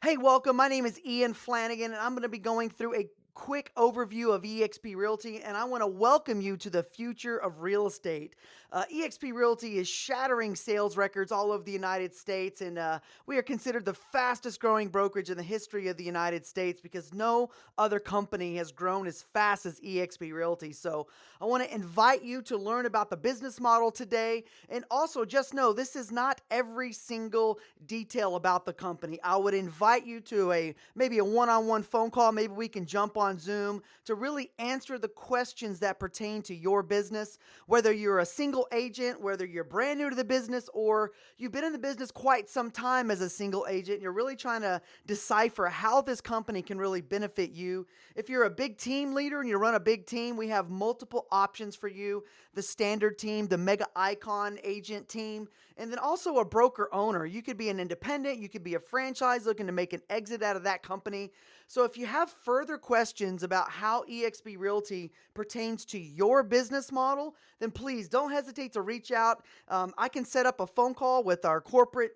Hey, welcome. My name is Ian Flanagan, and I'm going to be going through a quick overview of eXp Realty, and I want to welcome you to the future of real estate. eXp Realty is shattering sales records all over the United States, and we are considered the fastest growing brokerage in the history of the United States because no other company has grown as fast as eXp Realty. So I want to invite you to learn about the business model today, and also just know this is not every single detail about the company. I would invite you to maybe a one-on-one phone call. Maybe we can jump on Zoom to really answer the questions that pertain to your business, whether you're a single agent, whether you're brand new to the business, or you've been in the business quite some time as a single agent, and you're really trying to decipher how this company can really benefit you. If you're a big team leader and you run a big team, we have multiple options for you. The standard team, the mega icon agent team, and then also a broker owner. You could be an independent, you could be a franchise looking to make an exit out of that company. So if you have further questions about how eXp Realty pertains to your business model, then please don't hesitate to reach out. I can set up a phone call with our corporate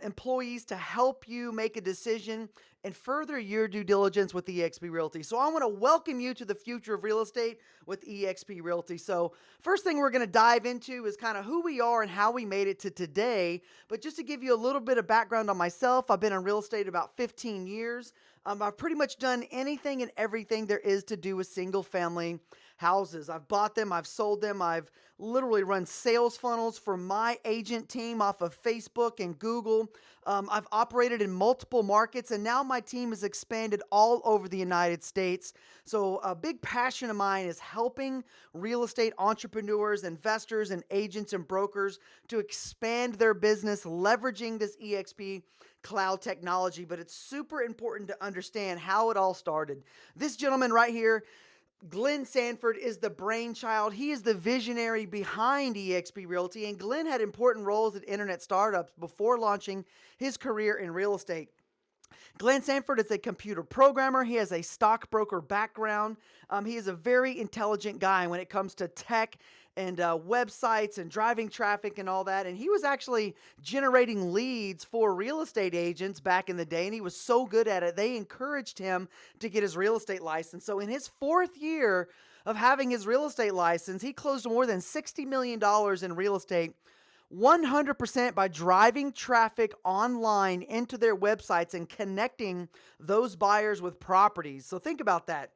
employees to help you make a decision and further your due diligence with eXp Realty. So I want to welcome you to the future of real estate with eXp Realty. So first thing we're going to dive into is kind of who we are and how we made it to today. But just to give you a little bit of background on myself, I've been in real estate about 15 years. I've pretty much done anything and everything there is to do with single family houses. I've bought them, I've sold them, I've literally run sales funnels for my agent team off of Facebook and Google. I've operated in multiple markets, and now my team has expanded all over the United States. So a big passion of mine is helping real estate entrepreneurs, investors, and agents and brokers to expand their business, leveraging this EXP cloud technology. But it's super important to understand how it all started. This gentleman right here, Glenn Sanford, is the brainchild. He is the visionary behind eXp Realty, and Glenn had important roles at internet startups before launching his career in real estate. Glenn Sanford is a computer programmer. He has a stockbroker background. He is a very intelligent guy when it comes to tech and websites and driving traffic and all that. And he was actually generating leads for real estate agents back in the day, and he was so good at it, they encouraged him to get his real estate license. So in his fourth year of having his real estate license, he closed more than $60 million in real estate 100% by driving traffic online into their websites and connecting those buyers with properties. So think about that.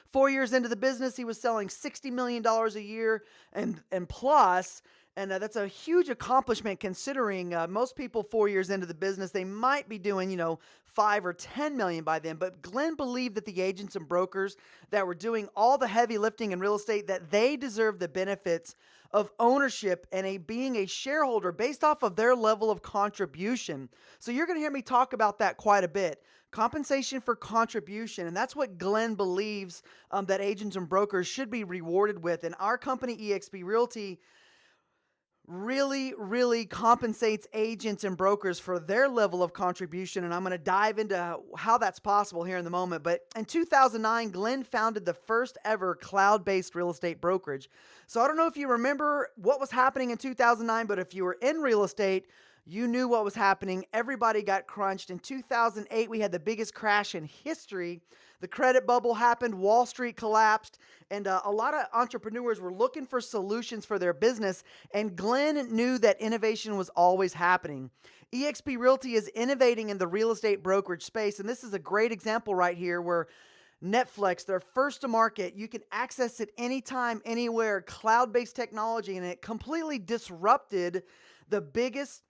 4 years into the business, he was selling $60 million a year and plus. And that's a huge accomplishment considering most people 4 years into the business, they might be doing, 5 or 10 million by then. But Glenn believed that the agents and brokers that were doing all the heavy lifting in real estate, that they deserve the benefits of ownership and being a shareholder based off of their level of contribution. So you're going to hear me talk about that quite a bit. Compensation for contribution. And that's what Glenn believes that agents and brokers should be rewarded with. And our company, eXp Realty, really compensates agents and brokers for their level of contribution. And I'm going to dive into how that's possible here in the moment. But in 2009, Glenn founded the first ever cloud-based real estate brokerage. So I don't know if you remember what was happening in 2009, but if you were in real estate, you knew what was happening. Everybody got crunched. In 2008, we had the biggest crash in history. The credit bubble happened, Wall Street collapsed, and a lot of entrepreneurs were looking for solutions for their business, and Glenn knew that innovation was always happening. eXp Realty is innovating in the real estate brokerage space, and this is a great example right here where Netflix, they're first to market. You can access it anytime, anywhere, cloud-based technology, and it completely disrupted the biggest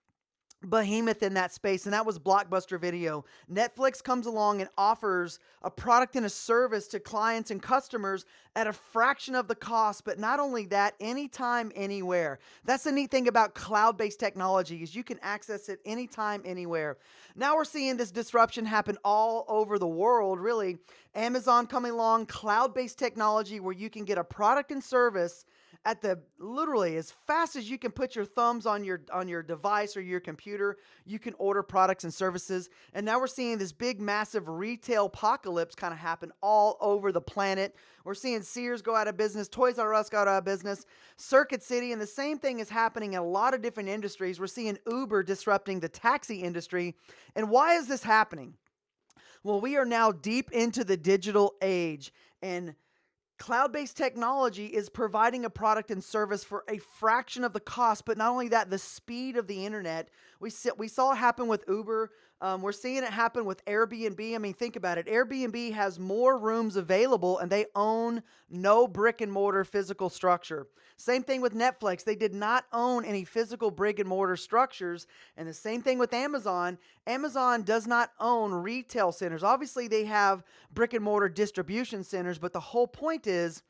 behemoth in that space, and that was Blockbuster Video. Netflix comes along and offers a product and a service to clients and customers at a fraction of the cost, but not only that, anytime, anywhere. That's the neat thing about cloud-based technology is you can access it anytime, anywhere. Now we're seeing this disruption happen all over the world, really. Amazon coming along, cloud-based technology where you can get a product and service at the literally as fast as you can put your thumbs on your device or your computer, you can order products and services. And now we're seeing this big massive retail apocalypse kind of happen all over the planet. We're seeing Sears go out of business, Toys R Us go out of business, Circuit City, and the same thing is happening in a lot of different industries. We're seeing Uber disrupting the taxi industry. And why is this happening? Well, we are now deep into the digital age, and cloud-based technology is providing a product and service for a fraction of the cost, but not only that, the speed of the internet. We saw it happen with Uber. We're seeing it happen with Airbnb. I mean, think about it. Airbnb has more rooms available, and they own no brick and mortar physical structure. Same thing with Netflix. They did not own any physical brick and mortar structures. And the same thing with Amazon. Amazon does not own retail centers. Obviously, they have brick and mortar distribution centers, but the whole point is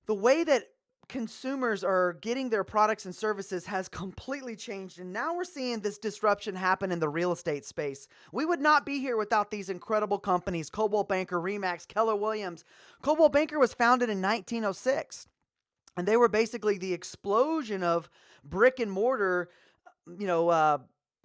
the way that consumers are getting their products and services has completely changed. And now we're seeing this disruption happen in the real estate space. We would not be here without these incredible companies: Coldwell Banker, Remax, Keller Williams. Coldwell Banker was founded in 1906. And they were basically the explosion of brick and mortar,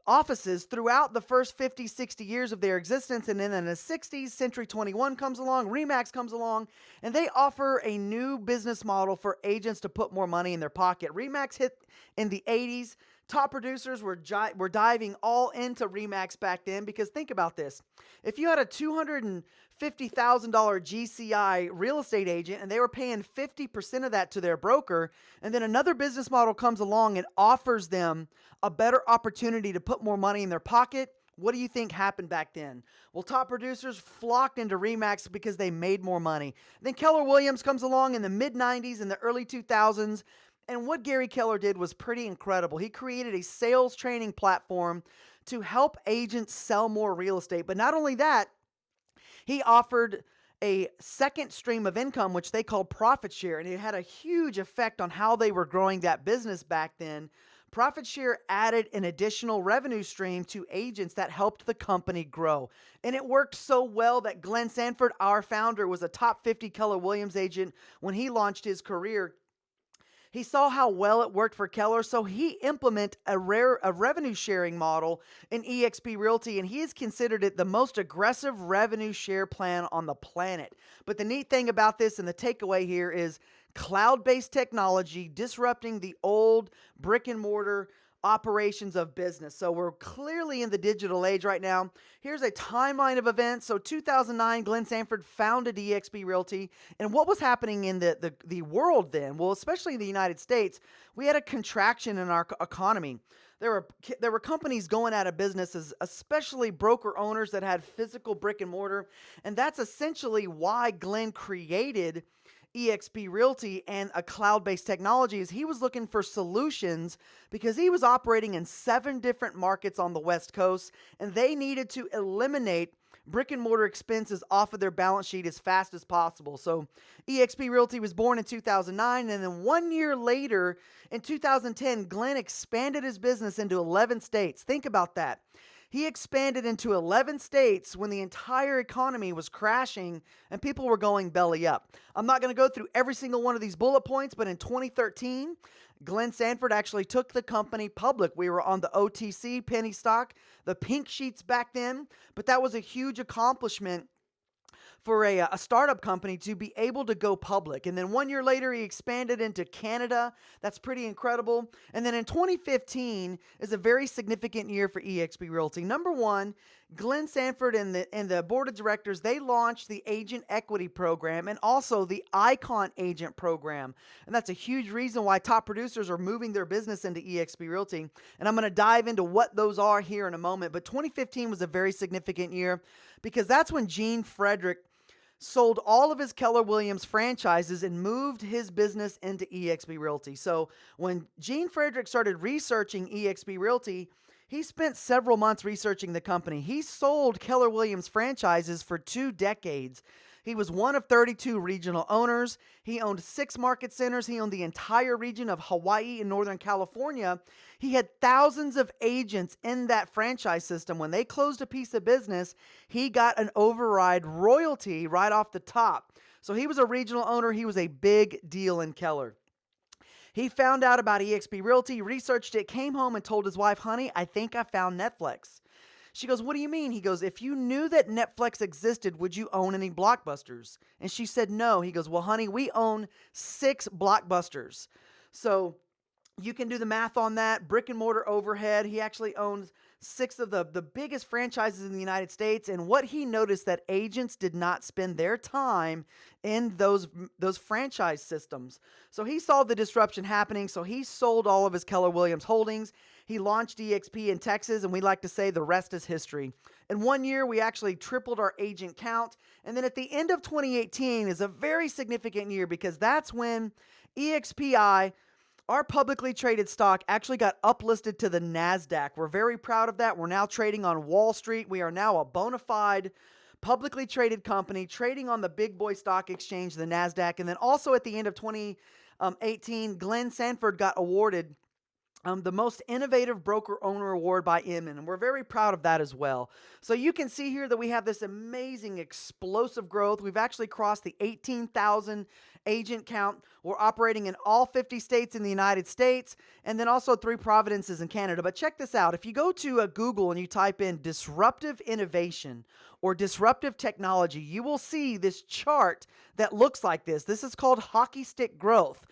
offices throughout the first 50, 60 years of their existence. And then in the 60s, Century 21 comes along, Remax comes along, and they offer a new business model for agents to put more money in their pocket. Remax hit in the 80s. Top producers were diving all into Remax back then, because think about this. If you had a $250,000 GCI real estate agent and they were paying 50% of that to their broker, and then another business model comes along and offers them a better opportunity to put more money in their pocket, what do you think happened back then? Well, top producers flocked into Remax because they made more money. Then Keller Williams comes along in the mid-90s and the early 2000s. And what Gary Keller did was pretty incredible. He created a sales training platform to help agents sell more real estate. But not only that, he offered a second stream of income, which they called profit share. And it had a huge effect on how they were growing that business back then. Profit share added an additional revenue stream to agents that helped the company grow. And it worked so well that Glenn Sanford, our founder, was a top 50 Keller Williams agent when he launched his career. He saw how well it worked for Keller, so he implemented a revenue sharing model in eXp Realty, and he has considered it the most aggressive revenue share plan on the planet. But the neat thing about this, and the takeaway here, is cloud-based technology disrupting the old brick and mortar operations of business. So we're clearly in the digital age right now. Here's a timeline of events. So 2009, Glenn Sanford founded eXp Realty. And what was happening in the world then? Well, especially in the United States, we had a contraction in our economy. There were companies going out of business, especially broker owners that had physical brick and mortar. And that's essentially why Glenn created eXp Realty and a cloud-based technology. Is he was looking for solutions because he was operating in 7 different markets on the West Coast, and they needed to eliminate brick and mortar expenses off of their balance sheet as fast as possible. So eXp Realty was born in 2009, and then 1 year later, in 2010, Glenn expanded his business into 11 states. Think about that. He expanded into 11 states when the entire economy was crashing and people were going belly up. I'm not going to go through every single one of these bullet points, but in 2013, Glenn Sanford actually took the company public. We were on the OTC, penny stock, the pink sheets back then, but that was a huge accomplishment for a startup company to be able to go public. And then 1 year later, he expanded into Canada. That's pretty incredible. And then in 2015 is a very significant year for eXp Realty. Number one, Glenn Sanford and the board of directors, they launched the Agent Equity Program and also the Icon Agent Program. And that's a huge reason why top producers are moving their business into eXp Realty. And I'm going to dive into what those are here in a moment. But 2015 was a very significant year because that's when Gene Frederick sold all of his Keller Williams franchises and moved his business into eXp Realty. So when Gene Frederick started researching eXp Realty, he spent several months researching the company. He sold Keller Williams franchises for 2 decades. He was one of 32 regional owners. He owned 6 market centers. He owned the entire region of Hawaii and Northern California. He had thousands of agents in that franchise system. When they closed a piece of business, he got an override royalty right off the top. So he was a regional owner. He was a big deal in Keller. He found out about eXp Realty, researched it, came home and told his wife, honey, I think I found Netflix. She goes, what do you mean? He goes, if you knew that Netflix existed, would you own any blockbusters? And she said, no. He goes, well, honey, we own 6 blockbusters. So you can do the math on that. Brick and mortar overhead. He actually owns 6 of the biggest franchises in the United States. And what he noticed that agents did not spend their time in those franchise systems. So he saw the disruption happening. So he sold all of his Keller Williams holdings. He launched eXp in Texas, and we like to say the rest is history. In 1 year, we actually tripled our agent count. And then at the end of 2018 is a very significant year because that's when EXPI, our publicly traded stock, actually got uplisted to the NASDAQ. We're very proud of that. We're now trading on Wall Street. We are now a bona fide publicly traded company trading on the big boy stock exchange, the NASDAQ. And then also at the end of 2018, Glenn Sanford got awarded the most innovative broker owner award by Inman, and we're very proud of that as well. So you can see here that we have this amazing explosive growth. We've actually crossed the 18,000 agent count. We're operating in all 50 states in the United States, and then also 3 provinces in Canada. But check this out. If you go to Google and you type in disruptive innovation or disruptive technology, you will see this chart that looks like this. This is called hockey stick growth.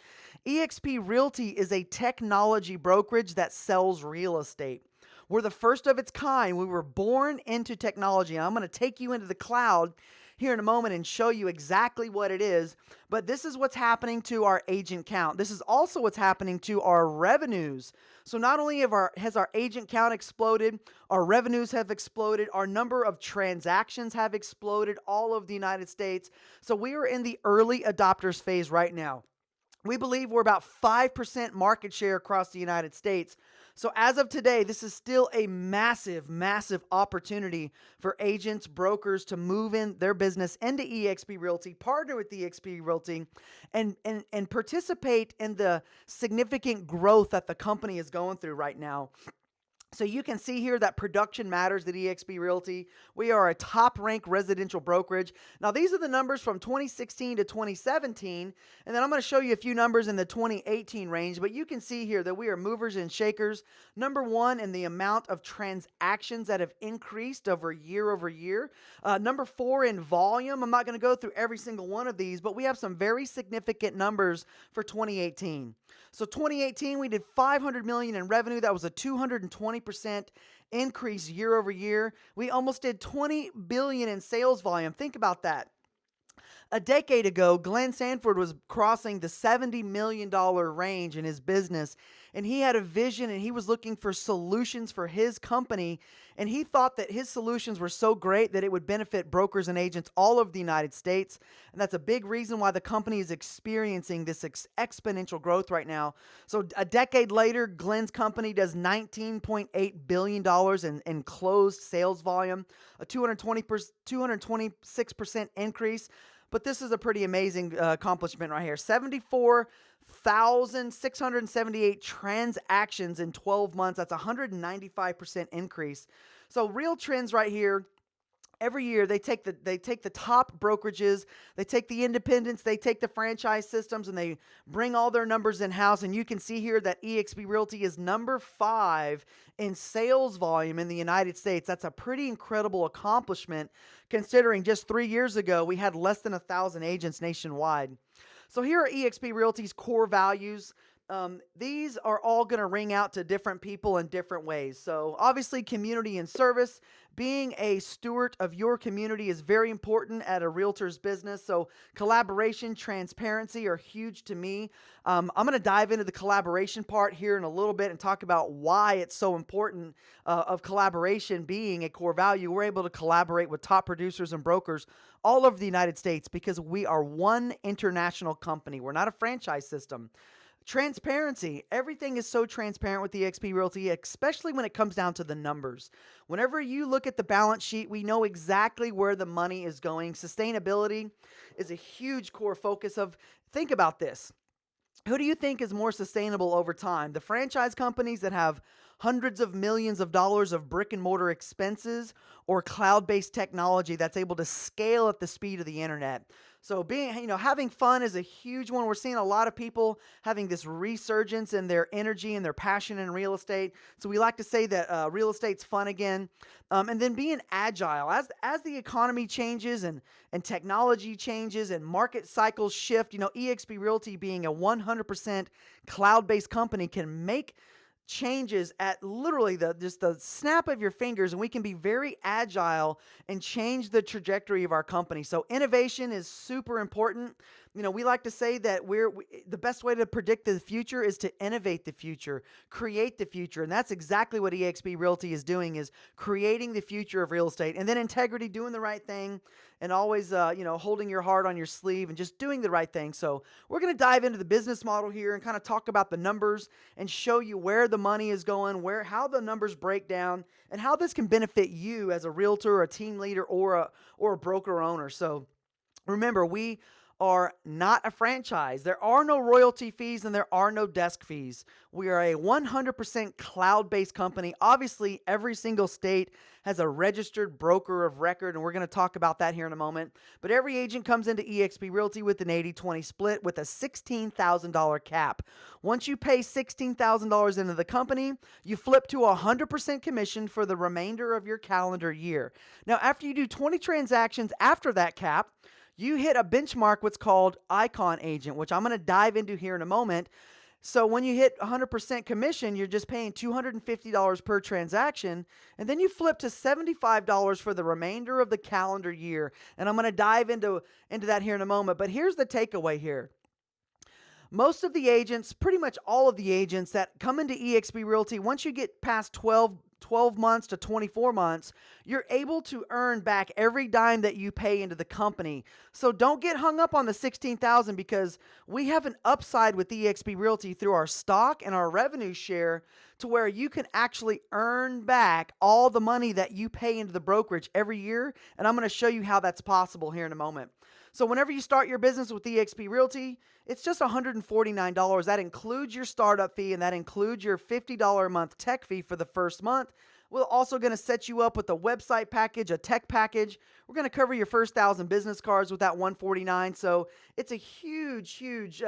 eXp Realty is a technology brokerage that sells real estate. We're the first of its kind. We were born into technology. And I'm going to take you into the cloud here in a moment and show you exactly what it is. But this is what's happening to our agent count. This is also what's happening to our revenues. So not only has our agent count exploded, our revenues have exploded, our number of transactions have exploded all over the United States. So we are in the early adopters phase right now. We believe we're about 5% market share across the United States. So as of today, this is still a massive, massive opportunity for agents, brokers to move in their business into eXp Realty, partner with eXp Realty, and participate in the significant growth that the company is going through right now. So you can see here that production matters at eXp Realty. We are a top-ranked residential brokerage. Now, these are the numbers from 2016 to 2017, and then I'm going to show you a few numbers in the 2018 range, but you can see here that we are movers and shakers. Number 1 in the amount of transactions that have increased over year. Number 4 in volume. I'm not going to go through every single one of these, but we have some very significant numbers for 2018. So 2018, we did $500 million in revenue. That was a 220% increase year over year. We almost did $20 billion in sales volume. Think about that. A decade ago, Glenn Sanford was crossing the $70 million range in his business, and he had a vision and he was looking for solutions for his company, and he thought that his solutions were so great that it would benefit brokers and agents all over the United States, and that's a big reason why the company is experiencing this exponential growth right now. So a decade later, Glenn's company does $19.8 billion in closed sales volume, a 226% increase. But this is a pretty amazing accomplishment right here. 74,678 transactions in 12 months. That's a 195% increase. So real trends right here. Every year they take the top brokerages, they take the independents, they take the franchise systems, and they bring all their numbers in-house. And you can see here that eXp Realty is number 5 in sales volume in the United States. That's a pretty incredible accomplishment considering just 3 years ago we had less than 1,000 agents nationwide. So here are eXp Realty's core values. These are all going to ring out to different people in different ways. So obviously community and service. Being a steward of your community is very important at a realtor's business. So collaboration, transparency are huge to me. I'm going to dive into the collaboration part here in a little bit and talk about why it's so important of collaboration being a core value. We're able to collaborate with top producers and brokers all over the United States because we are one international company. We're not a franchise system. Transparency. Everything is so transparent with eXp Realty, especially when it comes down to the numbers. Whenever you look at the balance sheet, we know exactly where the money is going. Sustainability is a huge core focus of, think about this. Who do you think is more sustainable over time? The franchise companies that have hundreds of millions of dollars of brick and mortar expenses or cloud-based technology that's able to scale at the speed of the internet? So having fun is a huge one. We're seeing a lot of people having this resurgence in their energy and their passion in real estate. So we like to say that real estate's fun again. And then being agile as the economy changes and technology changes and market cycles shift. eXp Realty being a 100% cloud-based company can make changes at literally just the snap of your fingers, and we can be very agile and change the trajectory of our company. So innovation is super important. We like to say that the best way to predict the future is to innovate the future, create the future. And that's exactly what eXp Realty is doing, is creating the future of real estate. And then integrity, doing the right thing, and always, holding your heart on your sleeve and just doing the right thing. So we're going to dive into the business model here and kind of talk about the numbers and show you where the money is going, how the numbers break down, and how this can benefit you as a realtor, a team leader, or a broker owner. So remember, we are not a franchise. There are no royalty fees and there are no desk fees. We are a 100% cloud-based company. Obviously, every single state has a registered broker of record, and we're going to talk about that here in a moment. But every agent comes into eXp Realty with an 80-20 split with a $16,000 cap. Once you pay $16,000 into the company, you flip to 100% commission for the remainder of your calendar year. Now, after you do 20 transactions after that cap, you hit a benchmark, what's called Icon Agent, which I'm going to dive into here in a moment. So when you hit 100% commission, you're just paying $250 per transaction, and then you flip to $75 for the remainder of the calendar year. And I'm going to dive into that here in a moment. But here's the takeaway here. Most of the agents, pretty much all of the agents that come into eXp Realty, once you get past 12 months to 24 months, you're able to earn back every dime that you pay into the company. So don't get hung up on the $16,000, because we have an upside with eXp Realty through our stock and our revenue share, to where you can actually earn back all the money that you pay into the brokerage every year. And I'm going to show you how that's possible here in a moment. So whenever you start your business with eXp Realty, it's just $149. That includes your startup fee, and that includes your $50 a month tech fee for the first month. We're also going to set you up with a website package, a tech package. We're going to cover your first 1,000 business cards with that $149. So it's a huge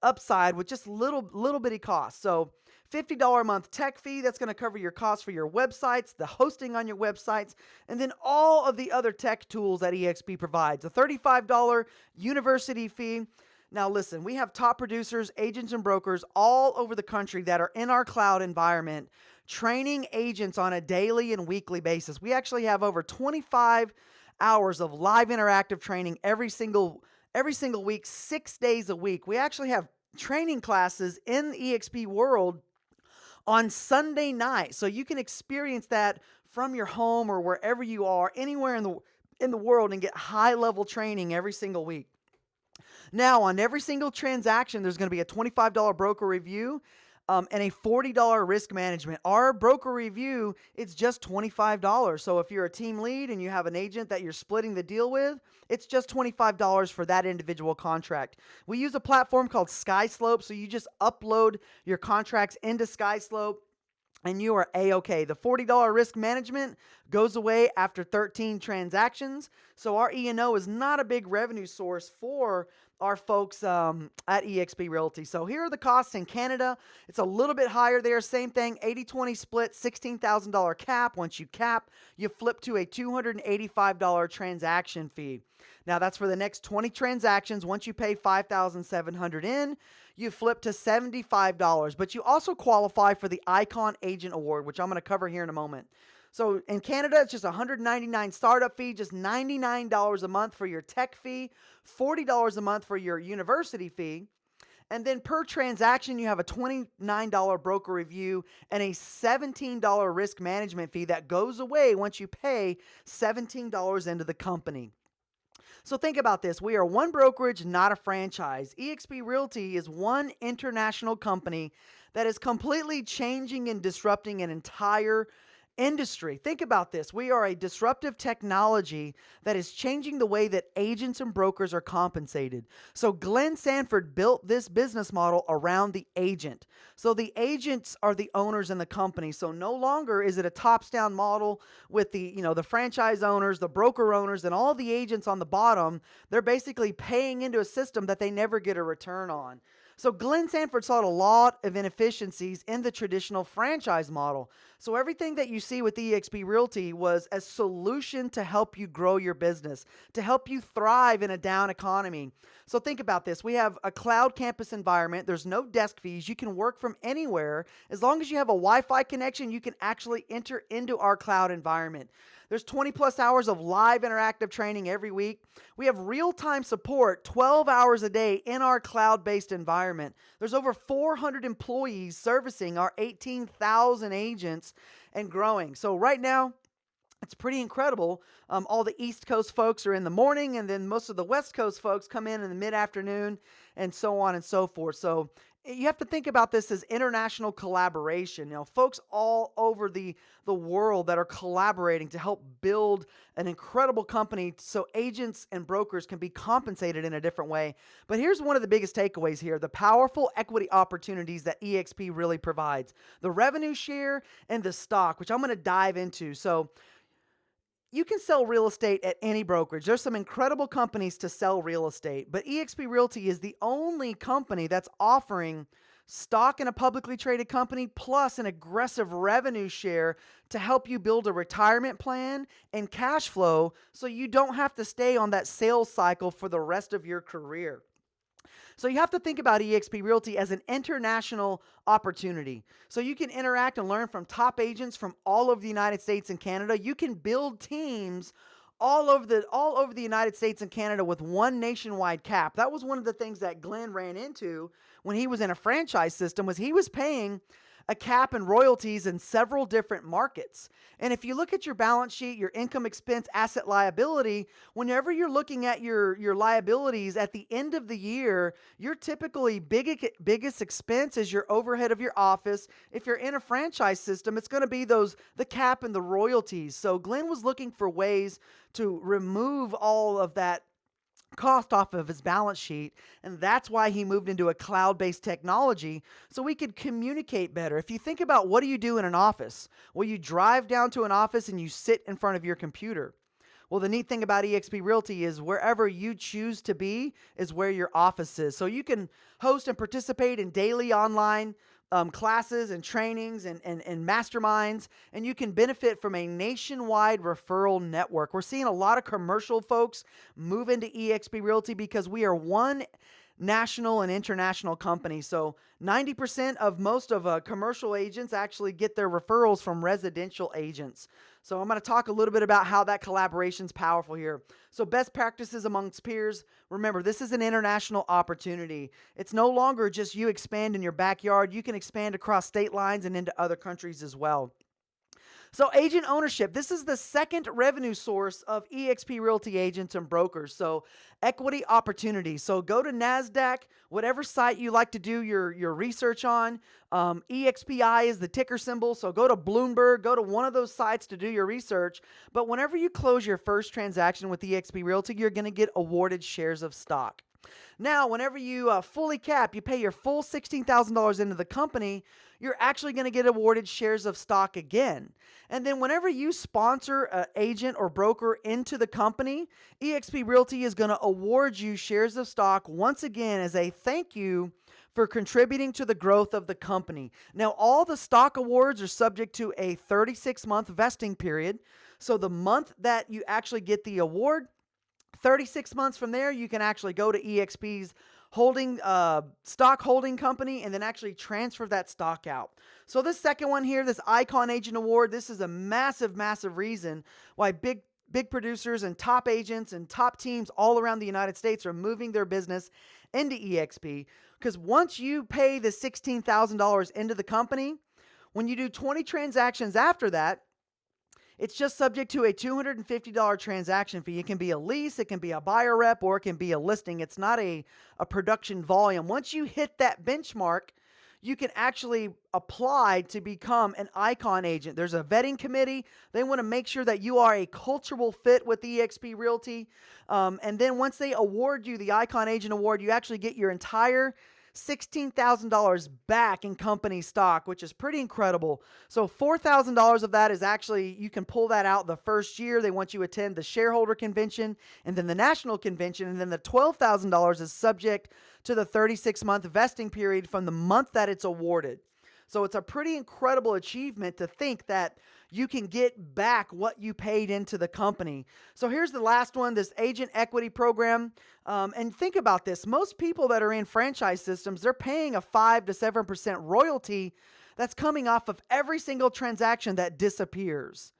upside with just little bitty cost. So $50 a month tech fee, that's going to cover your costs for your websites, the hosting on your websites, and then all of the other tech tools that eXp provides. A $35 university fee. Now listen, we have top producers, agents, and brokers all over the country that are in our cloud environment, training agents on a daily and weekly basis. We actually have over 25 hours of live interactive training every single week, 6 days a week. We actually have training classes in the eXp world on Sunday night, so you can experience that from your home or wherever you are, anywhere in the world, and get high-level training every single week. Now, on every single transaction, there's going to be a $25 broker review and a $40 risk management. Our broker review, it's just $25. So if you're a team lead and you have an agent that you're splitting the deal with, it's just $25 for that individual contract. We use a platform called SkySlope, so you just upload your contracts into SkySlope, and you are A-OK. The $40 risk management goes away after 13 transactions. So our E&O is not a big revenue source for our folks at eXp Realty. So here are the costs in Canada. It's a little bit higher there. Same thing, 80-20 split, $16,000 cap. Once you cap, you flip to a $285 transaction fee. Now that's for the next 20 transactions. Once you pay $5,700 in, you flip to $75, but you also qualify for the Icon Agent Award, which I'm going to cover here in a moment. So in Canada, it's just $199 startup fee, just $99 a month for your tech fee, $40 a month for your university fee. And then per transaction, you have a $29 broker review and a $17 risk management fee that goes away once you pay $17 into the company. So think about this. We are one brokerage, not a franchise. eXp Realty is one international company that is completely changing and disrupting an entire industry. Think about this. We are a disruptive technology that is changing the way that agents and brokers are compensated. So Glenn Sanford built this business model around the agent. So the agents are the owners in the company. So no longer is it a tops-down model with the franchise owners, the broker owners, and all the agents on the bottom. They're basically paying into a system that they never get a return on. So Glenn Sanford saw a lot of inefficiencies in the traditional franchise model. So everything that you see with eXp Realty was a solution to help you grow your business, to help you thrive in a down economy. So think about this. We have a cloud campus environment. There's no desk fees. You can work from anywhere. As long as you have a Wi-Fi connection, you can actually enter into our cloud environment. There's 20 plus hours of live interactive training every week. We have real-time support 12 hours a day in our cloud-based environment. There's over 400 employees servicing our 18,000 agents and growing. So right now, it's pretty incredible. All the East Coast folks are in the morning, and then most of the West Coast folks come in the mid-afternoon, and so on and so forth. So you have to think about this as international collaboration. Folks all over the world that are collaborating to help build an incredible company so agents and brokers can be compensated in a different way. But here's one of the biggest takeaways here: the powerful equity opportunities that eXp really provides, the revenue share and the stock, which I'm going to dive into. So you can sell real estate at any brokerage. There's some incredible companies to sell real estate, but eXp Realty is the only company that's offering stock in a publicly traded company plus an aggressive revenue share to help you build a retirement plan and cash flow so you don't have to stay on that sales cycle for the rest of your career. So you have to think about eXp Realty as an international opportunity. So you can interact and learn from top agents from all over the United States and Canada. You can build teams all over the United States and Canada with one nationwide cap. That was one of the things that Glenn ran into when he was in a franchise system, was he was paying a cap and royalties in several different markets. And if you look at your balance sheet, your income, expense, asset, liability, whenever you're looking at your liabilities at the end of the year, your typically biggest expense is your overhead of your office. If you're in a franchise system, it's going to be the cap and the royalties. So Glenn was looking for ways to remove all of that cost off of his balance sheet, and that's why he moved into a cloud-based technology so we could communicate better. If you think about, what do you do in an office? Well, you drive down to an office and you sit in front of your computer. Well, the neat thing about eXp Realty is wherever you choose to be is where your office is. So you can host and participate in daily online classes and trainings and masterminds, and you can benefit from a nationwide referral network. We're seeing a lot of commercial folks move into eXp Realty because we are one national and international company. So 90% of most of commercial agents actually get their referrals from residential agents. So I'm going to talk a little bit about how that collaboration is powerful here. So best practices amongst peers. Remember, this is an international opportunity. It's no longer just you expand in your backyard. You can expand across state lines and into other countries as well. So agent ownership, this is the second revenue source of eXp Realty agents and brokers. So equity opportunities. So go to NASDAQ, whatever site you like to do your research on. EXPI is the ticker symbol. So go to Bloomberg, go to one of those sites to do your research. But whenever you close your first transaction with eXp Realty, you're going to get awarded shares of stock. Now, whenever you fully cap, you pay your full $16,000 into the company, you're actually going to get awarded shares of stock again. And then whenever you sponsor an agent or broker into the company, eXp Realty is going to award you shares of stock once again as a thank you for contributing to the growth of the company. Now, all the stock awards are subject to a 36-month vesting period. So the month that you actually get the award, 36 months from there, you can actually go to eXp's stock holding company and then actually transfer that stock out. So this second one here, this Icon Agent Award, this is a massive, massive reason why big producers and top agents and top teams all around the United States are moving their business into eXp. Because once you pay the $16,000 into the company, when you do 20 transactions after that, it's just subject to a $250 transaction fee. It can be a lease, it can be a buyer rep, or it can be a listing. It's not a production volume. Once you hit that benchmark, you can actually apply to become an icon agent. There's a vetting committee. They want to make sure that you are a cultural fit with eXp Realty. And then once they award you the Icon Agent Award, you actually get your entire $16,000 back in company stock, which is pretty incredible. So $4,000 of that is actually, you can pull that out the first year. They want you to attend the shareholder convention and then the national convention. And then the $12,000 is subject to the 36-month vesting period from the month that it's awarded. So it's a pretty incredible achievement to think that you can get back what you paid into the company. So here's the last one, this agent equity program. And think about this. Most people that are in franchise systems, they're paying a 5 to 7% royalty that's coming off of every single transaction that disappears.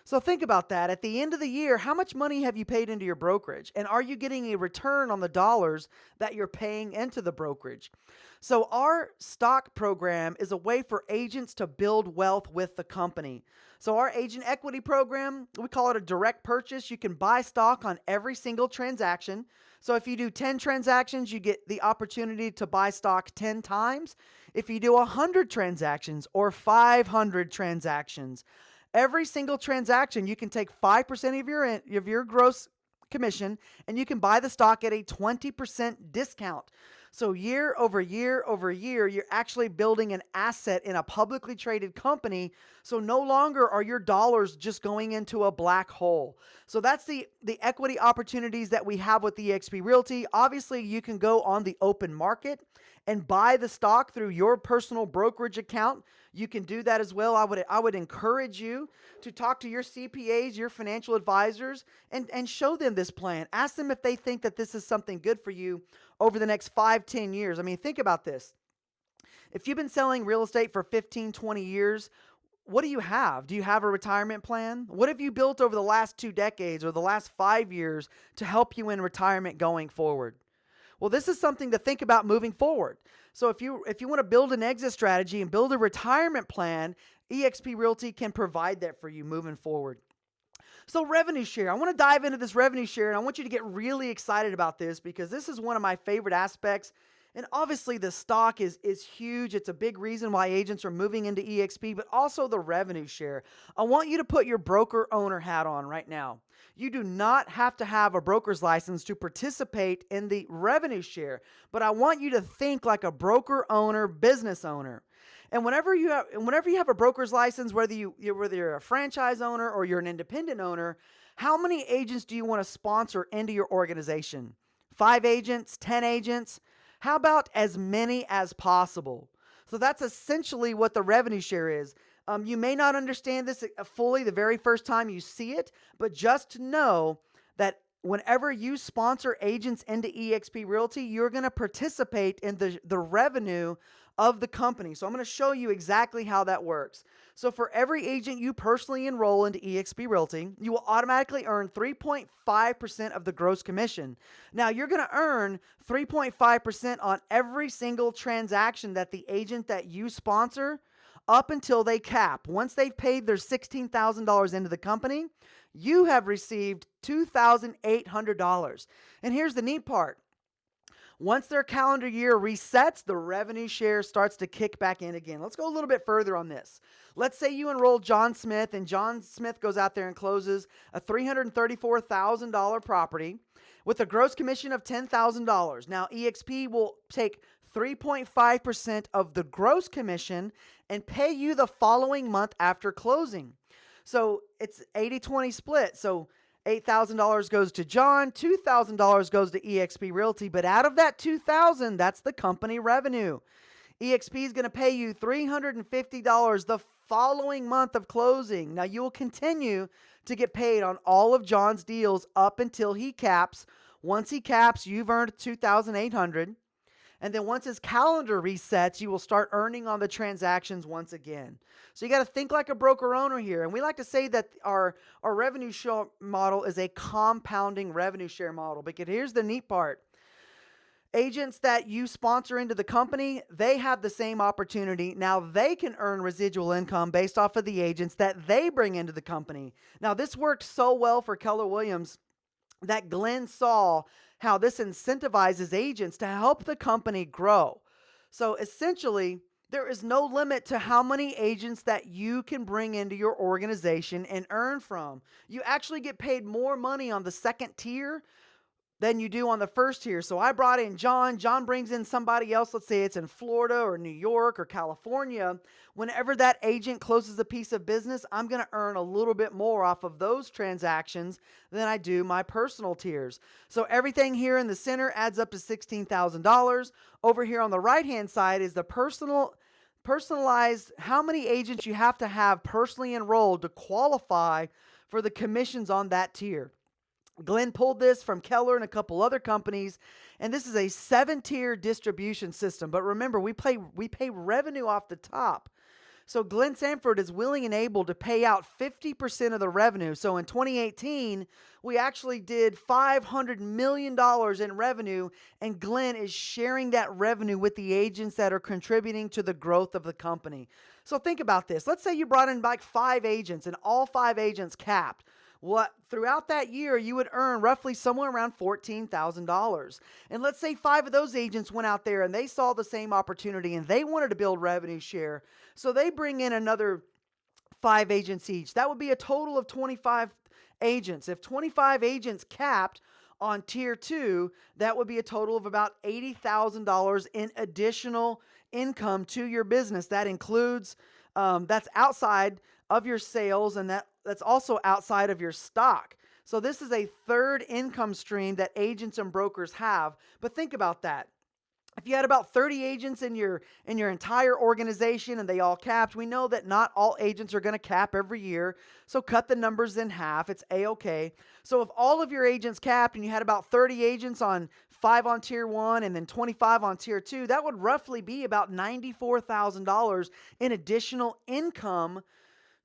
So think about that. At the end of the year, how much money have you paid into your brokerage? And are you getting a return on the dollars that you're paying into the brokerage? So our stock program is a way for agents to build wealth with the company. So our agent equity program, we call it a direct purchase. You can buy stock on every single transaction. So if you do 10 transactions, you get the opportunity to buy stock 10 times. If you do 100 transactions or 500 transactions, every single transaction, you can take 5% of your gross commission and you can buy the stock at a 20% discount. So year over year over year, you're actually building an asset in a publicly traded company. So no longer are your dollars just going into a black hole. So that's the equity opportunities that we have with eXp Realty. Obviously, you can go on the open market and buy the stock through your personal brokerage account. You can do that as well. I would encourage you to talk to your CPAs, your financial advisors, and show them this plan. Ask them if they think that this is something good for you over the next 5-10 years. I mean, think about this. If you've been selling real estate for 15-20 years, what do you have? Do you have a retirement plan? What have you built over the last 2 decades or the last 5 years to help you in retirement going forward? Well, this is something to think about moving forward. So if you want to build an exit strategy and build a retirement plan, eXp Realty can provide that for you moving forward. So revenue share, I want to dive into this revenue share, and I want you to get really excited about this because this is one of my favorite aspects. And obviously the stock is huge. It's a big reason why agents are moving into eXp, but also the revenue share. I want you to put your broker owner hat on right now. You do not have to have a broker's license to participate in the revenue share, but I want you to think like a broker owner, business owner. And whenever you have a broker's license, whether you're a franchise owner or you're an independent owner, how many agents do you want to sponsor into your organization? 5 agents, 10 agents? How about as many as possible? So that's essentially what the revenue share is. You may not understand this fully the very first time you see it, but just know that whenever you sponsor agents into eXp Realty, you're going to participate in the revenue of the company. So I'm going to show you exactly how that works. So for every agent you personally enroll into eXp Realty, you will automatically earn 3.5% of the gross commission. Now you're going to earn 3.5% on every single transaction that the agent that you sponsor up until they cap. Once they've paid their $16,000 into the company, you have received $2,800. And here's the neat part. Once their calendar year resets, the revenue share starts to kick back in again. Let's go a little bit further on this. Let's say you enroll John Smith, and John Smith goes out there and closes a $334,000 property with a gross commission of $10,000. Now, eXp will take 3.5% of the gross commission and pay you the following month after closing. So it's 80-20 split. So $8,000 goes to John, $2,000 goes to eXp Realty, but out of that $2,000, that's the company revenue. eXp is going to pay you $350 the following month of closing. Now you will continue to get paid on all of John's deals up until he caps. Once he caps, you've earned $2,800. And then once his calendar resets, you will start earning on the transactions once again. So you got to think like a broker owner here. And we like to say that our revenue share model is a compounding revenue share model. Because here's the neat part. Agents that you sponsor into the company, they have the same opportunity. Now they can earn residual income based off of the agents that they bring into the company. Now this worked so well for Keller Williams that Glenn saw how this incentivizes agents to help the company grow. So essentially, There is no limit to how many agents that you can bring into your organization and earn from. You actually get paid more money on the second tier than you do on the first tier. So I brought in John. John brings in somebody else. Let's say it's in Florida or New York or California. Whenever that agent closes a piece of business, I'm going to earn a little bit more off of those transactions than I do my personal tiers. So everything here in the center adds up to $16,000. Over here on the right-hand side is the personalized, how many agents you have to have personally enrolled to qualify for the commissions on that tier. Glenn pulled this from Keller and a couple other companies, and this is a 7-tier distribution system. But remember, we pay revenue off the top. So Glenn Sanford is willing and able to pay out 50% of the revenue. So in 2018, we actually did $500 million in revenue, and Glenn is sharing that revenue with the agents that are contributing to the growth of the company. So think about this. Let's say you brought in like 5 agents, and all 5 agents capped. Throughout that year, you would earn roughly somewhere around $14,000. And let's say 5 of those agents went out there and they saw the same opportunity and they wanted to build revenue share. So they bring in another 5 agents each. That would be a total of 25 agents. If 25 agents capped on tier 2, that would be a total of about $80,000 in additional income to your business. That includes, that's outside of your sales, and that's also outside of your stock. So this is a third income stream that agents and brokers have. But think about that. If you had about 30 agents in your entire organization and they all capped, we know that not all agents are going to cap every year. So cut the numbers in half. It's A-okay. So if all of your agents capped and you had about 30 agents on 5 on tier 1 and then 25 on tier 2, that would roughly be about $94,000 in additional income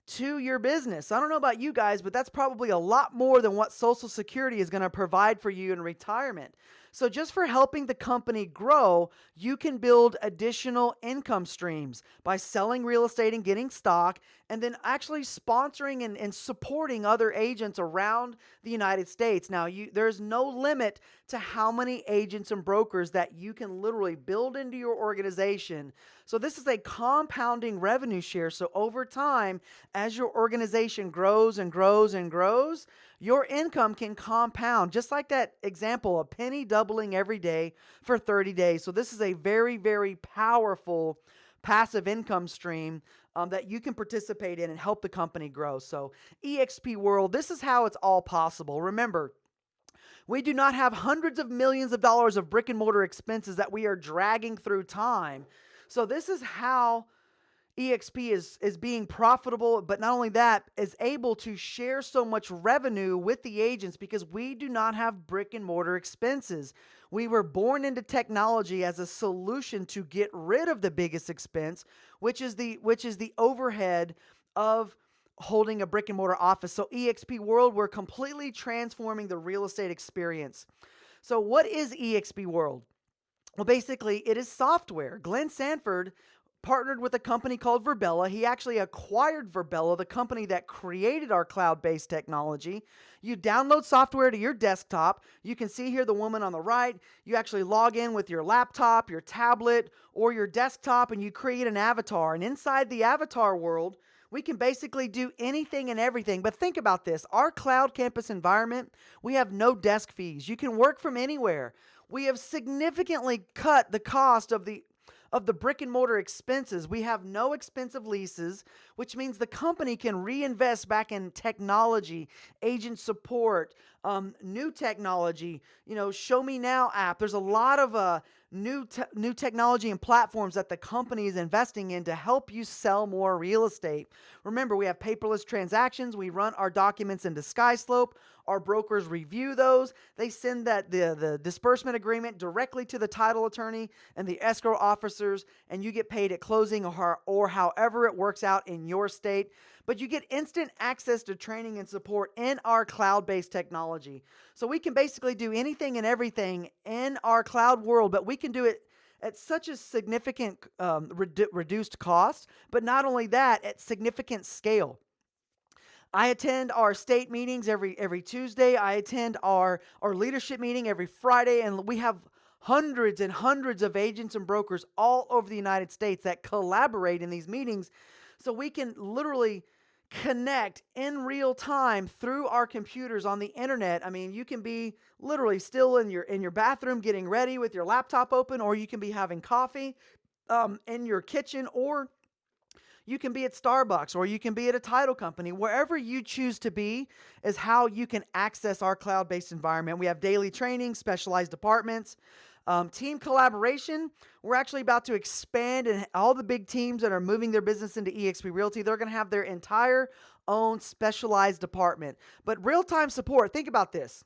to your business. I don't know about you guys, but that's probably a lot more than what Social Security is going to provide for you in retirement. So just for helping the company grow, you can build additional income streams by selling real estate and getting stock, and then actually sponsoring and supporting other agents around the United States. Now, there's no limit to how many agents and brokers that you can literally build into your organization. So this is a compounding revenue share. So over time, as your organization grows and grows and grows, your income can compound, just like that example, a penny doubling every day for 30 days. So this is a very, very powerful passive income stream that you can participate in and help the company grow. So eXp World, this is how it's all possible. Remember, we do not have hundreds of millions of dollars of brick and mortar expenses that we are dragging through time. So this is how eXp is being profitable, but not only that, is able to share so much revenue with the agents because we do not have brick and mortar expenses. We were born into technology as a solution to get rid of the biggest expense, which is the overhead of holding a brick and mortar office. So eXp World, we're completely transforming the real estate experience. So what is eXp World? Well, basically, it is software. Glenn Sanford partnered with a company called Virbela. He actually acquired Virbela, the company that created our cloud-based technology. You download software to your desktop. You can see here the woman on the right. You actually log in with your laptop, your tablet, or your desktop, and you create an avatar. And inside the avatar world, we can basically do anything and everything. But think about this. Our cloud campus environment, we have no desk fees. You can work from anywhere. We have significantly cut the cost of the brick and mortar expenses. We have no expensive leases, which means the company can reinvest back in technology, agent support, new technology, Show Me Now app. There's a lot of new technology and platforms that the company is investing in to help you sell more real estate. Remember, we have paperless transactions. We run our documents into SkySlope. Our brokers review those. They send the disbursement agreement directly to the title attorney and the escrow officers, and you get paid at closing or however it works out in your state. But you get instant access to training and support in our cloud-based technology. So we can basically do anything and everything in our cloud world, but we can do it at such a significant reduced cost, but not only that, at significant scale. I attend our state meetings every Tuesday. I attend our leadership meeting every Friday, and we have hundreds and hundreds of agents and brokers all over the United States that collaborate in these meetings, so we can literally connect in real time through our computers on the internet. I mean, you can be literally still in your bathroom getting ready with your laptop open, or you can be having coffee in your kitchen, or you can be at Starbucks, or you can be at a title company. Wherever you choose to be is how you can access our cloud-based environment. We have daily training, specialized departments, team collaboration. We're actually about to expand, and all the big teams that are moving their business into eXp Realty, they're going to have their entire own specialized department. But real-time support, think about this.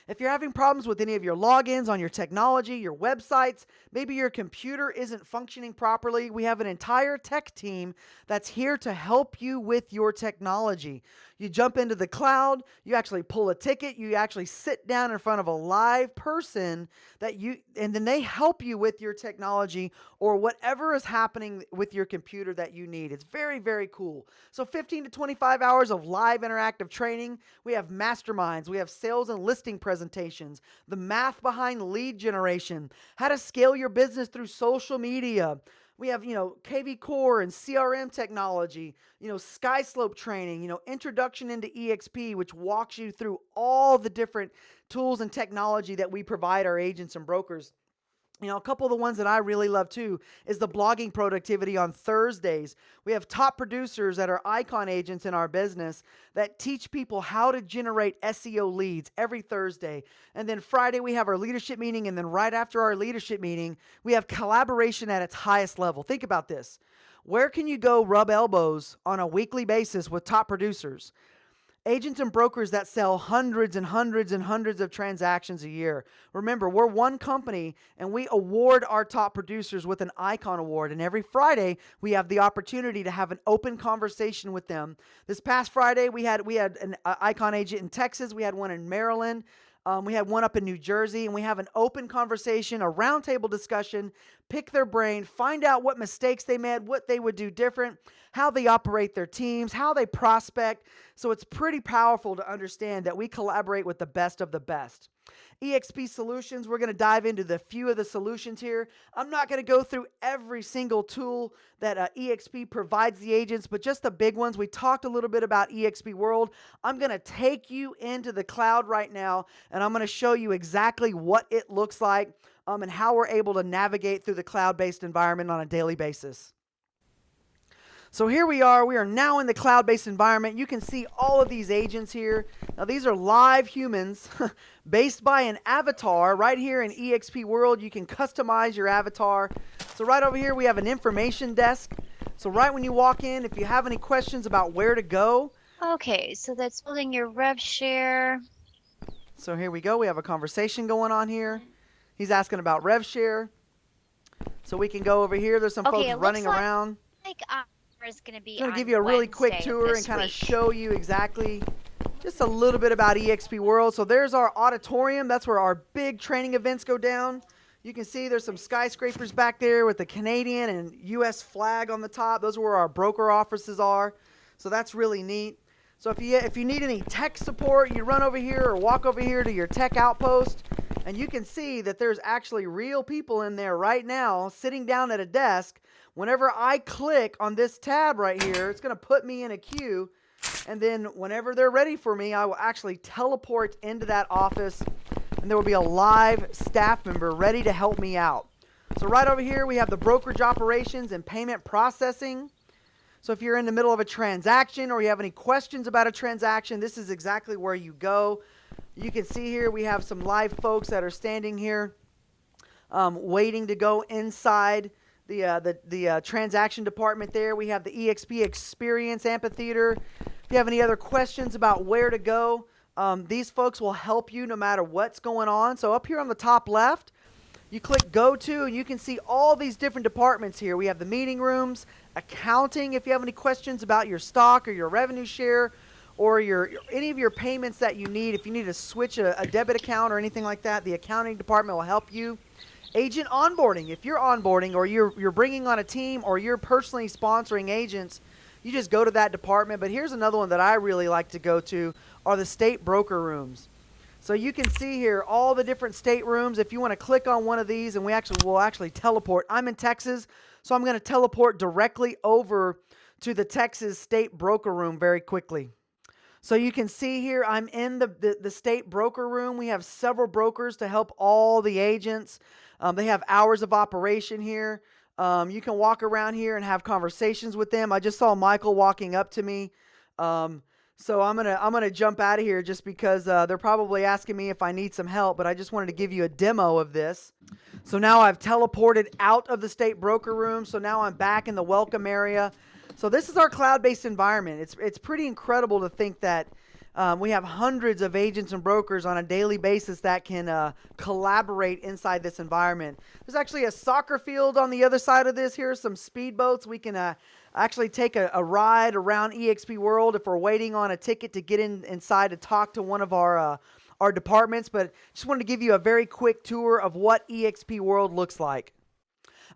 If you're having problems with any of your logins on your technology, your websites, maybe your computer isn't functioning properly, we have an entire tech team that's here to help you with your technology. You jump into the cloud, you actually pull a ticket, you actually sit down in front of a live person and then they help you with your technology or whatever is happening with your computer that you need. It's very, very cool. So 15 to 25 hours of live interactive training. We have masterminds, we have sales and listing presentations, the math behind lead generation, how to scale your business through social media. We have, KV Core and CRM technology, Skyslope training, introduction into eXp, which walks you through all the different tools and technology that we provide our agents and brokers. A couple of the ones that I really love too is the blogging productivity on Thursdays. We have top producers that are icon agents in our business that teach people how to generate SEO leads every Thursday. And then Friday we have our leadership meeting, and then right after our leadership meeting, we have collaboration at its highest level. Think about this. Where can you go rub elbows on a weekly basis with top producers? Agents and brokers that sell hundreds and hundreds and hundreds of transactions a year. Remember, we're one company, and we award our top producers with an Icon Award. And every Friday, we have the opportunity to have an open conversation with them. This past Friday, we had an Icon agent in Texas. We had one in Maryland. We had one up in New Jersey, and we have an open conversation, a roundtable discussion, pick their brain, find out what mistakes they made, what they would do different, how they operate their teams, how they prospect. So it's pretty powerful to understand that we collaborate with the best of the best. eXp Solutions, we're going to dive into the few of the solutions here. I'm not going to go through every single tool that eXp provides the agents, but just the big ones. We talked a little bit about eXp World. I'm going to take you into the cloud right now, and I'm going to show you exactly what it looks like and how we're able to navigate through the cloud-based environment on a daily basis. So here we are now in the cloud-based environment. You can see all of these agents here. Now these are live humans based by an avatar. Right here in eXp World, you can customize your avatar. So right over here, we have an information desk. So right when you walk in, if you have any questions about where to go. Okay, so that's building your rev share. So here we go. We have a conversation going on here. He's asking about rev share. So we can go over here. There's some folks running around. Is going to be I'm going to give you a really quick tour and kind of show you exactly just a little bit about eXp World. So there's our auditorium. That's where our big training events go down. You can see there's some skyscrapers back there with the Canadian and U.S. flag on the top. Those are where our broker offices are. So that's really neat. So if you need any tech support, you run over here or walk over here to your tech outpost, and you can see that there's actually real people in there right now sitting down at a desk. Whenever I click on this tab right here, it's going to put me in a queue. And then whenever they're ready for me, I will actually teleport into that office, and there will be a live staff member ready to help me out. So right over here, we have the brokerage operations and payment processing. So if you're in the middle of a transaction or you have any questions about a transaction, this is exactly where you go. You can see here we have some live folks that are standing here waiting to go inside the transaction department there. We have the eXp Experience Amphitheater. If you have any other questions about where to go, these folks will help you no matter what's going on. So up here on the top left, you click Go To, and you can see all these different departments here. We have the meeting rooms, accounting, if you have any questions about your stock or your revenue share or any of your payments that you need. If you need to switch a debit account or anything like that, the accounting department will help you. Agent onboarding. If you're onboarding or you're bringing on a team or you're personally sponsoring agents, you just go to that department. But here's another one that I really like to go to are the state broker rooms. So you can see here all the different staterooms. If you want to click on one of these, and we'll actually teleport. I'm in Texas, so I'm going to teleport directly over to the Texas state broker room very quickly. So you can see here, I'm in the state broker room. We have several brokers to help all the agents. They have hours of operation here. You can walk around here and have conversations with them. I just saw Michael walking up to me. So I'm gonna jump out of here just because they're probably asking me if I need some help, but I just wanted to give you a demo of this. So now I've teleported out of the state broker room. So now I'm back in the welcome area. So this is our cloud-based environment. It's pretty incredible to think that we have hundreds of agents and brokers on a daily basis that can collaborate inside this environment. There's actually a soccer field on the other side of this. Here are some speedboats. We can actually take a ride around eXp World if we're waiting on a ticket to get inside to talk to one of our departments. But just wanted to give you a very quick tour of what eXp World looks like.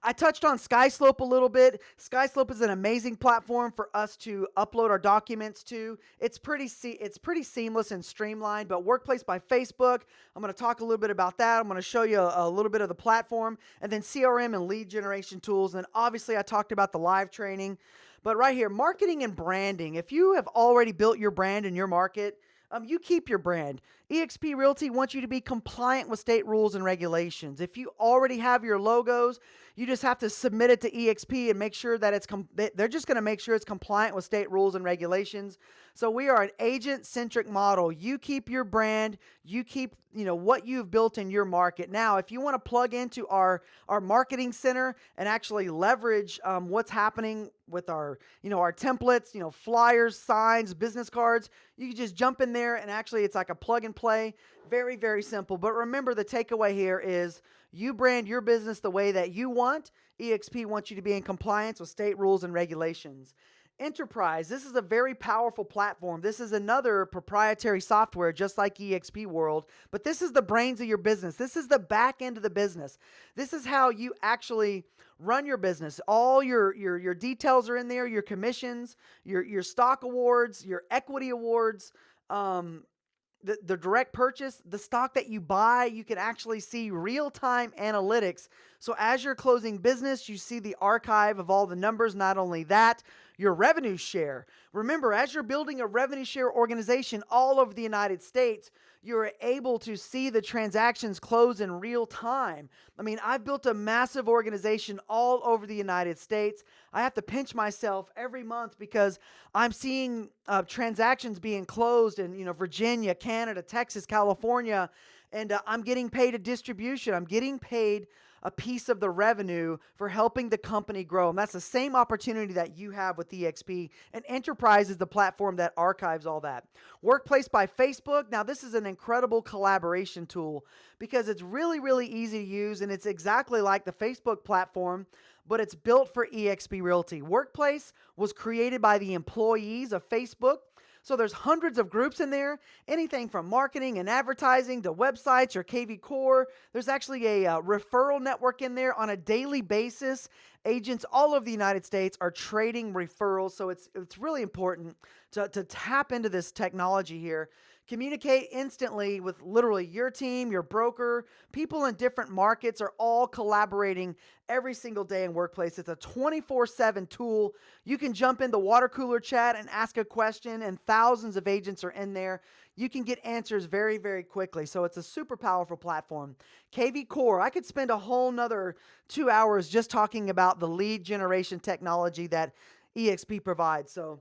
I touched on SkySlope a little bit. SkySlope is an amazing platform for us to upload our documents to. It's pretty seamless and streamlined. But Workplace by Facebook, I'm going to talk a little bit about that. I'm going to show you a little bit of the platform, and then CRM and lead generation tools. And obviously, I talked about the live training. But right here, marketing and branding. If you have already built your brand in your market, you keep your brand. eXp Realty wants you to be compliant with state rules and regulations. If you already have your logos, you just have to submit it to eXp and make sure that they're just going to make sure it's compliant with state rules and regulations. So we are an agent-centric model. You keep your brand. You keep what you've built in your market. Now, if you want to plug into our marketing center and actually leverage what's happening with our templates, flyers, signs, business cards, you can just jump in there and actually it's like a plug and play. Very, very simple. But remember, the takeaway here is you brand your business the way that you want. eXp wants you to be in compliance with state rules and regulations. Enterprise, this is a very powerful platform. This is another proprietary software just like eXp World, but this is the brains of your business. This is the back end of the business. This is how you actually run your business. All your details are in there, your commissions, your stock awards, your equity awards, the direct purchase, the stock that you buy, you can actually see real-time analytics. So as you're closing business, you see the archive of all the numbers. Not only that, your revenue share. Remember, as you're building a revenue share organization all over the United States, you're able to see the transactions close in real time. I mean, I've built a massive organization all over the United States. I have to pinch myself every month because I'm seeing transactions being closed in Virginia, Canada, Texas, California, and I'm getting paid a distribution. I'm getting paid a piece of the revenue for helping the company grow. And that's the same opportunity that you have with eXp. And Enterprise is the platform that archives all that. Workplace by Facebook. Now, this is an incredible collaboration tool because it's really, really easy to use. And it's exactly like the Facebook platform, but it's built for eXp Realty. Workplace was created by the employees of Facebook. So there's hundreds of groups in there, anything from marketing and advertising to websites or KV Core. There's actually a referral network in there on a daily basis. Agents all over the United States are trading referrals. So it's really important to tap into this technology here. Communicate instantly with literally your team, your broker. People in different markets are all collaborating every single day in Workplace. It's a 24/7 tool. You can jump into water cooler chat and ask a question, and thousands of agents are in there. You can get answers very, very quickly. So it's a super powerful platform. KV Core, I could spend a whole nother 2 hours just talking about the lead generation technology that eXp provides. So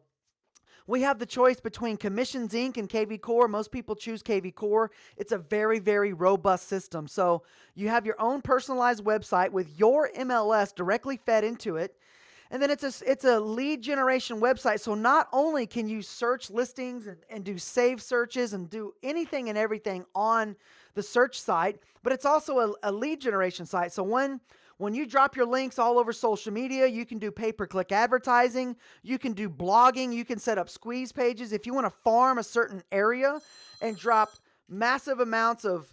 we have the choice between Commissions Inc. and KV Core. Most people choose KV Core. It's a very, very robust system. So you have your own personalized website with your MLS directly fed into it. And then it's a lead generation website. So not only can you search listings and do save searches and do anything and everything on the search site, but it's also a lead generation site. So when you drop your links all over social media, you can do pay-per-click advertising, you can do blogging, you can set up squeeze pages. If you want to farm a certain area and drop massive amounts of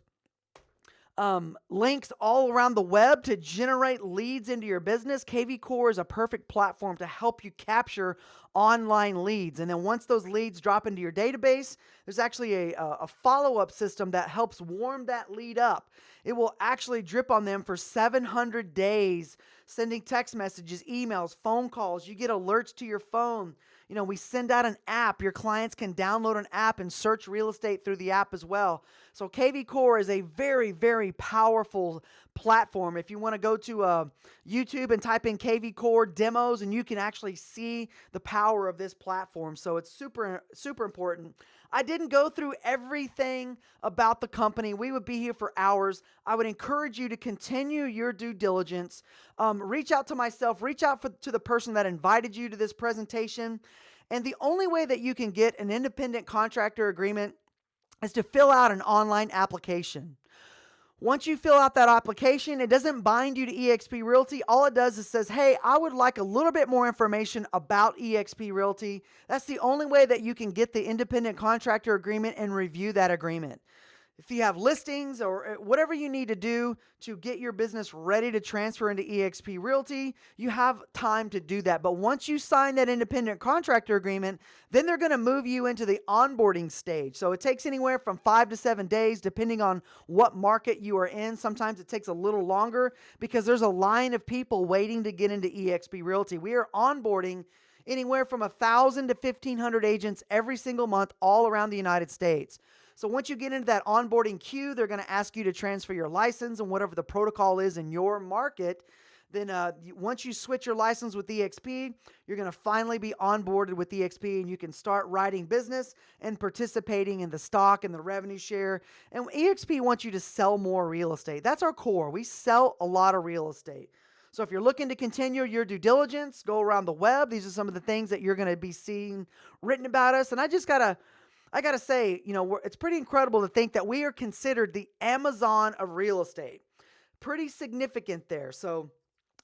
links all around the web to generate leads into your business. KV Core is a perfect platform to help you capture online leads. And then once those leads drop into your database, there's actually a follow-up system that helps warm that lead up. It will actually drip on them for 700 days, sending text messages, emails, phone calls. You get alerts to your phone. We send out an app. Your clients can download an app and search real estate through the app as well. So KV Core is a very, very powerful platform. If you want to go to YouTube and type in KV Core demos, and you can actually see the power of this platform. So it's super, super important. I didn't go through everything about the company. We would be here for hours. I would encourage you to continue your due diligence. Reach out to myself, reach out to the person that invited you to this presentation. And the only way that you can get an independent contractor agreement is to fill out an online application. Once you fill out that application, it doesn't bind you to eXp Realty. All it does is says, hey, I would like a little bit more information about eXp Realty. That's the only way that you can get the independent contractor agreement and review that agreement. If you have listings or whatever you need to do to get your business ready to transfer into eXp Realty, you have time to do that. But once you sign that independent contractor agreement, then they're going to move you into the onboarding stage. So it takes anywhere from 5 to 7 days, depending on what market you are in. Sometimes it takes a little longer because there's a line of people waiting to get into eXp Realty. We are onboarding anywhere from 1,000 to 1,500 agents every single month all around the United States. So once you get into that onboarding queue, they're going to ask you to transfer your license and whatever the protocol is in your market. Then once you switch your license with eXp, you're going to finally be onboarded with eXp, and you can start writing business and participating in the stock and the revenue share. And eXp wants you to sell more real estate. That's our core. We sell a lot of real estate. So if you're looking to continue your due diligence, go around the web. These are some of the things that you're going to be seeing written about us. And I got to say, it's pretty incredible to think that we are considered the Amazon of real estate. Pretty significant there. So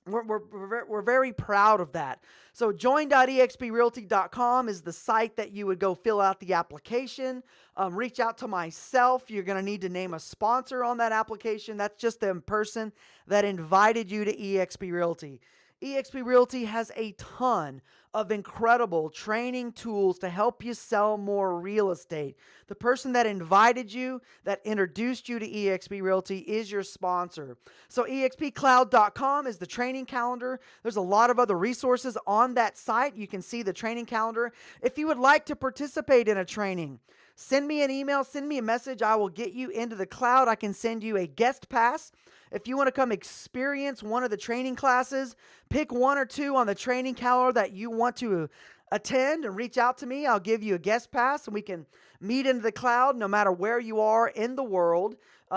we're very proud of that. So join.exprealty.com is the site that you would go fill out the application. Reach out to myself. You're going to need to name a sponsor on that application. That's just the person that invited you to eXp Realty. eXp Realty has a ton of incredible training tools to help you sell more real estate. The person that invited you, that introduced you to eXp Realty, is your sponsor. So expcloud.com is the training calendar. There's a lot of other resources on that site. You can see the training calendar. If you would like to participate in a training, send me an email, send me a message. I will get you into the cloud. I can send you a guest pass. If you want to come experience one of the training classes, pick one or two on the training calendar that you want to attend and reach out to me. I'll give you a guest pass and we can meet into the cloud no matter where you are in the world.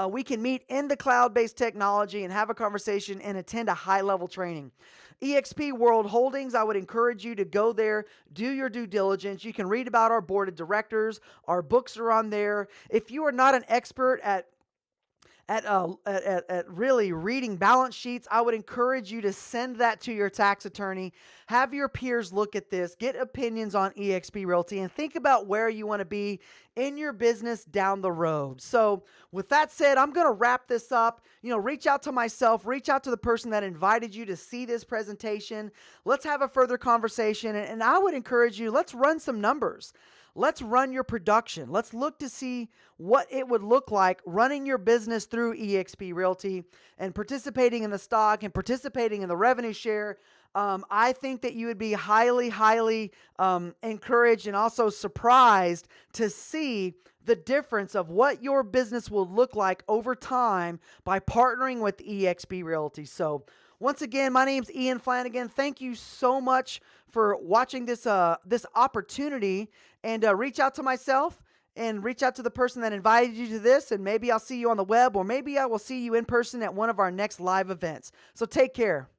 We can meet in the cloud-based technology and have a conversation and attend a high-level training. eXp World Holdings, I would encourage you to go there, do your due diligence. You can read about our board of directors. Our books are on there. If you are not an expert at really reading balance sheets, I would encourage you to send that to your tax attorney. Have your peers look at this, get opinions on eXp Realty, and think about where you want to be in your business down the road. So with that said, I'm going to wrap this up. Reach out to myself, reach out to the person that invited you to see this presentation. Let's have a further conversation. And I would encourage you, let's run some numbers. Let's run your production. Let's look to see what it would look like running your business through eXp Realty and participating in the stock and participating in the revenue share. I think that you would be highly, highly encouraged and also surprised to see the difference of what your business will look like over time by partnering with eXp Realty. So once again, my name's Ian Flanagan. Thank you so much for watching this opportunity, and reach out to myself and reach out to the person that invited you to this, and maybe I'll see you on the web, or maybe I will see you in person at one of our next live events. So take care.